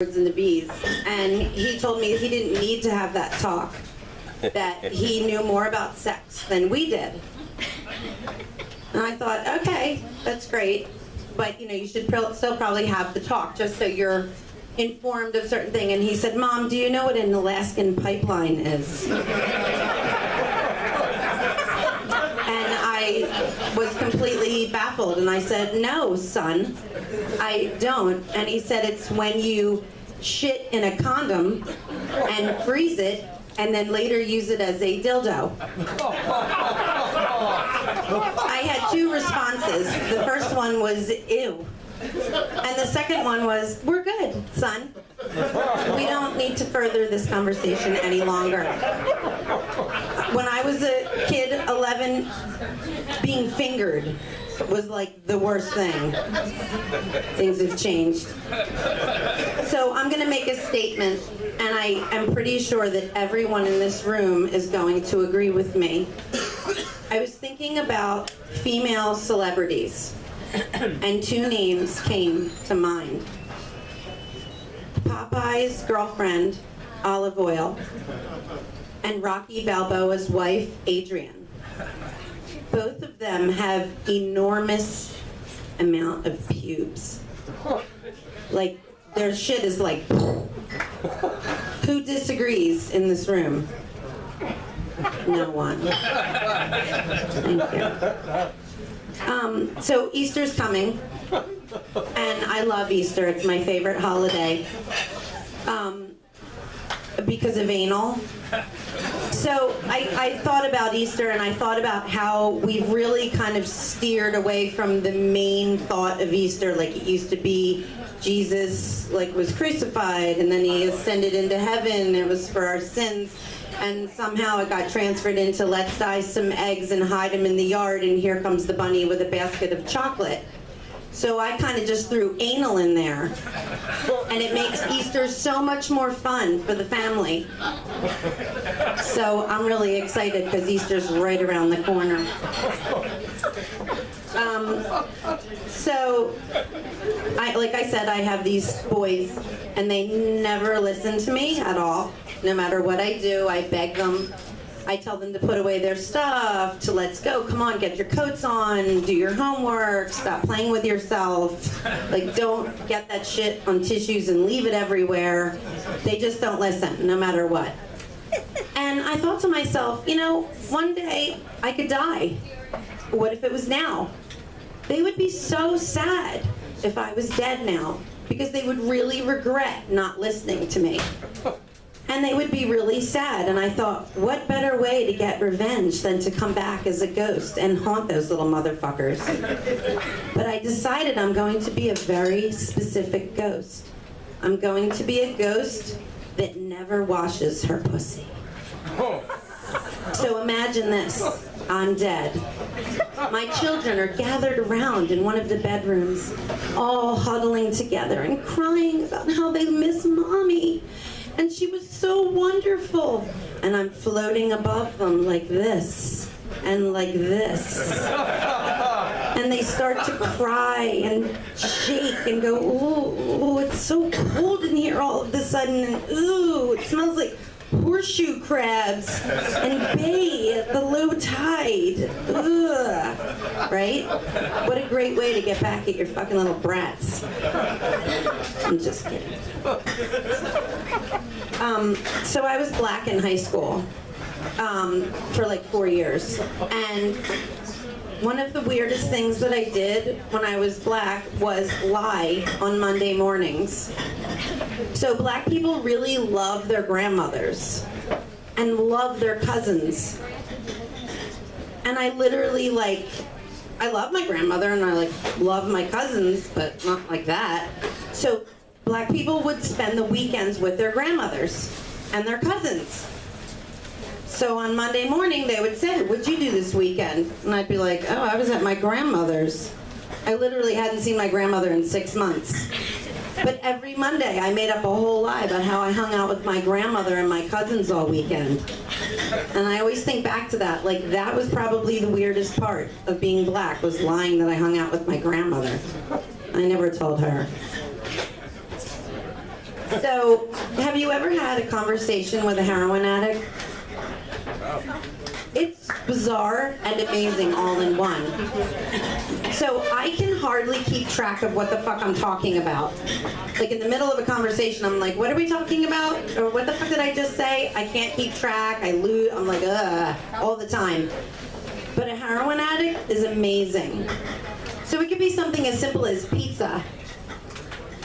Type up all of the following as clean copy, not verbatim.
birds and the bees, and he told me he didn't need to have that talk, that he knew more about sex than we did. And I thought, okay, that's great, but you should still probably have the talk just so you're informed of certain thing. And he said, Mom, do you know what an Alaskan pipeline is? And I was completely baffled, and I said, no, son, I don't. And he said, it's when you shit in a condom and freeze it and then later use it as a dildo. I had two responses. The first one was, ew. And the second one was, we're good, son. We don't need to further this conversation any longer. When I was a kid, 11, being fingered was like the worst thing. Things have changed. So I'm going to make a statement, and I am pretty sure that everyone in this room is going to agree with me. I was thinking about female celebrities, and two names came to mind. Popeye's girlfriend, Olive Oil, and Rocky Balboa's wife, Adrian. Both of them have enormous amount of pubes. Like, their shit is like... Who disagrees in this room? No one. Thank you. So Easter's coming, and I love Easter. It's my favorite holiday because of anal. So I thought about Easter, and I thought about how we've really kind of steered away from the main thought of Easter. Like, it used to be Jesus was crucified, and then he ascended into heaven. It was for our sins. And somehow it got transferred into let's dye some eggs and hide them in the yard, and here comes the bunny with a basket of chocolate. So I kind of just threw anal in there. And it makes Easter so much more fun for the family. So I'm really excited because Easter's right around the corner. Like I said, I have these boys, and they never listen to me at all. No matter what I do, I beg them. I tell them to put away their stuff, to let's go, come on, get your coats on, do your homework, stop playing with yourself. Like, don't get that shit on tissues and leave it everywhere. They just don't listen, no matter what. And I thought to myself, one day I could die. What if it was now? They would be so sad if I was dead now, because they would really regret not listening to me. And they would be really sad, and I thought, what better way to get revenge than to come back as a ghost and haunt those little motherfuckers? But I decided I'm going to be a very specific ghost. I'm going to be a ghost that never washes her pussy. So imagine this, I'm dead. My children are gathered around in one of the bedrooms, all huddling together and crying about how they miss Mommy. And she was so wonderful. And I'm floating above them like this, and like this. And they start to cry and shake and go, ooh, it's so cold in here all of a sudden. And ooh, it smells like horseshoe crabs and bay at the low tide. Ugh. Right? What a great way to get back at your fucking little brats. I'm just kidding. So I was black in high school for like 4 years. And one of the weirdest things that I did when I was black was lie on Monday mornings. So black people really love their grandmothers and love their cousins. And I literally I love my grandmother and I love my cousins, but not like that. So black people would spend the weekends with their grandmothers and their cousins. So on Monday morning, they would say, what'd you do this weekend? And I'd be like, oh, I was at my grandmother's. I literally hadn't seen my grandmother in 6 months. But every Monday, I made up a whole lie about how I hung out with my grandmother and my cousins all weekend. And I always think back to that. That was probably the weirdest part of being black, was lying that I hung out with my grandmother. I never told her. So, have you ever had a conversation with a heroin addict? It's bizarre and amazing all in one. So I can hardly keep track of what the fuck I'm talking about. Like in the middle of a conversation, I'm like, what are we talking about? Or what the fuck did I just say? I can't keep track, I lose, I'm like, all the time. But a heroin addict is amazing. So it could be something as simple as pizza.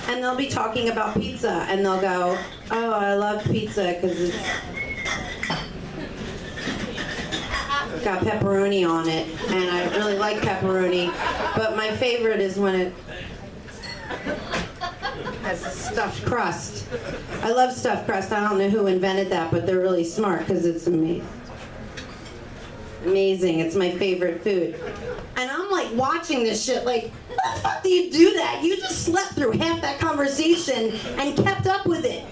And they'll be talking about pizza and they'll go, oh, I love pizza because it's got pepperoni on it, and I really like pepperoni, but my favorite is when it has stuffed crust. I love stuffed crust. I don't know who invented that, but they're really smart because it's amazing. Amazing. It's my favorite food. And I'm like watching this shit like, how the fuck do you do that? You just slept through half that conversation and kept up with it.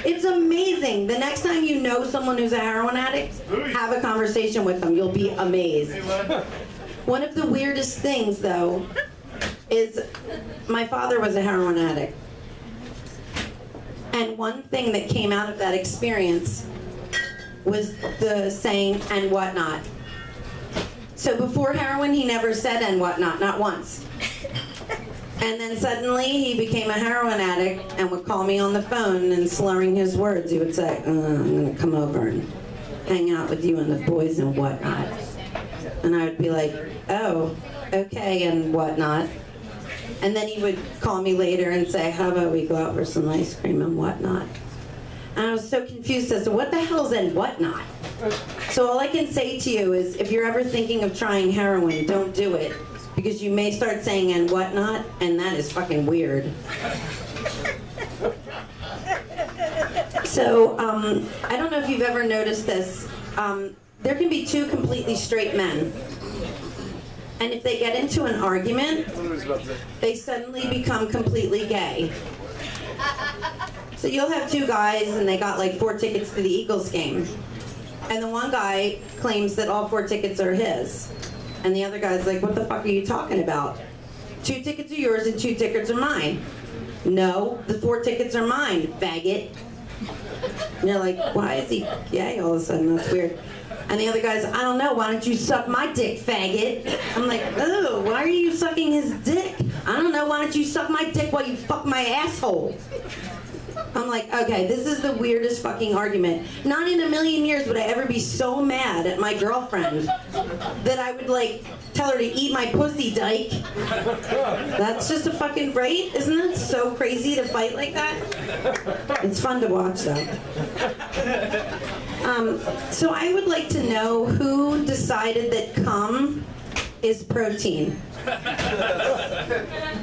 It's amazing. The next time you know someone who's a heroin addict, have a conversation with them. You'll be amazed. One of the weirdest things, though, is my father was a heroin addict. And one thing that came out of that experience was the saying, and whatnot. So before heroin, he never said and whatnot, not once. And then suddenly he became a heroin addict and would call me on the phone and slurring his words, he would say, I'm gonna come over and hang out with you and the boys and whatnot. And I would be like, oh, okay, and whatnot. And then he would call me later and say, how about we go out for some ice cream and whatnot. And I was so confused as to what the hell's and whatnot. So all I can say to you is, if you're ever thinking of trying heroin, don't do it. Because you may start saying and whatnot, and that is fucking weird. So, I don't know if you've ever noticed this. There can be two completely straight men. And if they get into an argument, they suddenly become completely gay. So you'll have two guys and they got like 4 tickets to the Eagles game. And the one guy claims that all 4 tickets are his. And the other guy's like, what the fuck are you talking about? 2 tickets are yours and 2 tickets are mine. No, the 4 tickets are mine, faggot. And you're like, why is he gay all of a sudden? That's weird. And the other guy's, I don't know, why don't you suck my dick, faggot? I'm like, oh, why are you sucking his dick? I don't know, why don't you suck my dick while you fuck my asshole? I'm like, okay, this is the weirdest fucking argument. Not in a million years would I ever be so mad at my girlfriend that I would like tell her to eat my pussy, dyke. That's just a fucking right? Isn't it so crazy to fight like that? It's fun to watch though. So I would like to know who decided that cum is protein.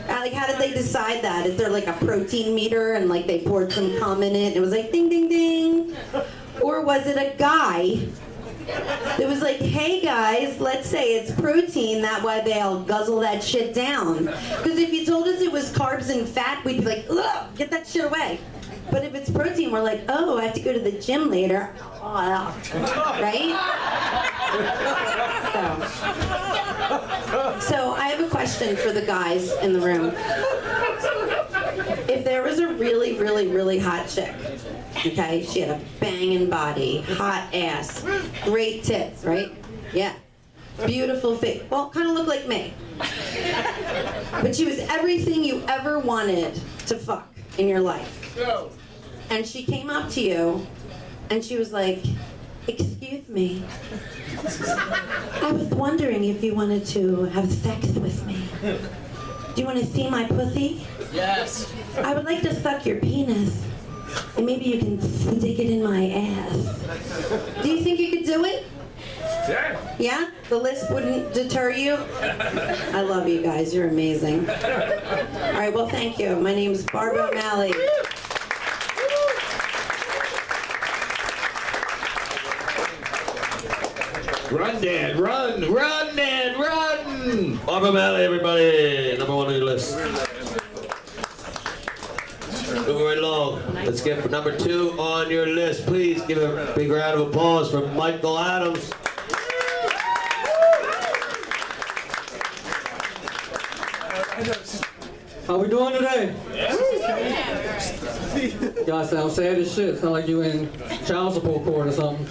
Like, how did they decide that? Is there like a protein meter and like they poured some cum in it and it was like ding ding ding? Or was it a guy that was like, hey guys, let's say it's protein, that way they'll guzzle that shit down? Because if you told us it was carbs and fat, we'd be like, ugh, get that shit away. But if it's protein, we're like, oh, I have to go to the gym later. Right? So I have a question for the guys in the room. If there was a really, really, really hot chick, okay, she had a banging body, hot ass, great tits, right? Yeah. Beautiful face. Well, kind of looked like me. But she was everything you ever wanted to fuck in your life. And she came up to you and she was like, excuse me, I was wondering if you wanted to have sex with me. Do you want to see my pussy? Yes. I would like to suck your penis and maybe you can stick it in my ass. Do you think you could do it? Yeah. Yeah? The list wouldn't deter you? I love you guys. You're amazing. All right, well, thank you. My name's Barbara O'Malley. Run, Dad, run! Run, Dad, run! Barbara O'Malley, everybody. #1 on your list. Moving right along. Let's get for #2 on your list. Please give a big round of applause for Michael Adams. How we doing today? Y'all sound sad as shit. Sound like you in child support court or something.